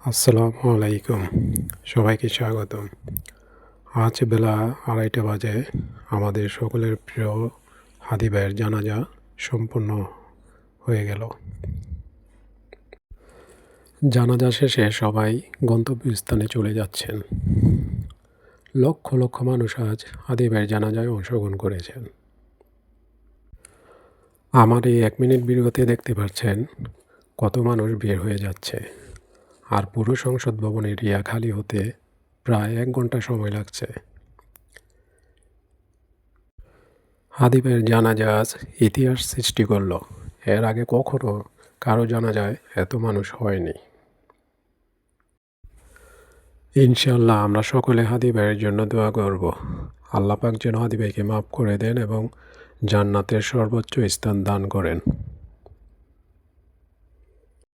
আসসালামু আলাইকুম, সবাইকে স্বাগতম। আজ বেলা 2:30 বাজে আমাদের সকলের প্রিয় হাদি ভাইয়ের জানাজা সম্পূর্ণ হয়ে গেল। জানাজা শেষে সবাই গন্তব্যস্থানে চলে যাচ্ছেন। লক্ষ লক্ষ মানুষ আজ হাদি ভাইয়ের জানাজায় অংশগ্রহণ করেছেন। আমার এই 1 মিনিট ভিডিওতে দেখতে পাচ্ছেন কত মানুষ বের হয়ে যাচ্ছে, আর পুরো সংসদ ভবন এরিয়া খালি হতে প্রায় 1 ঘন্টা সময় লাগছে। হাদি ভাইয়ের জানাজা আজ ইতিহাস সৃষ্টি করল। এর আগে কখনো কারো জানাজায় এত মানুষ হয়নি। ইনশাআল্লাহ আমরা সকলে হাদি ভাইয়ের জন্য দোয়া করব। আল্লাহ পাক যেন হাদি ভাইকে মাফ করে দেন এবং জান্নাতের সর্বোচ্চ স্থান দান করেন।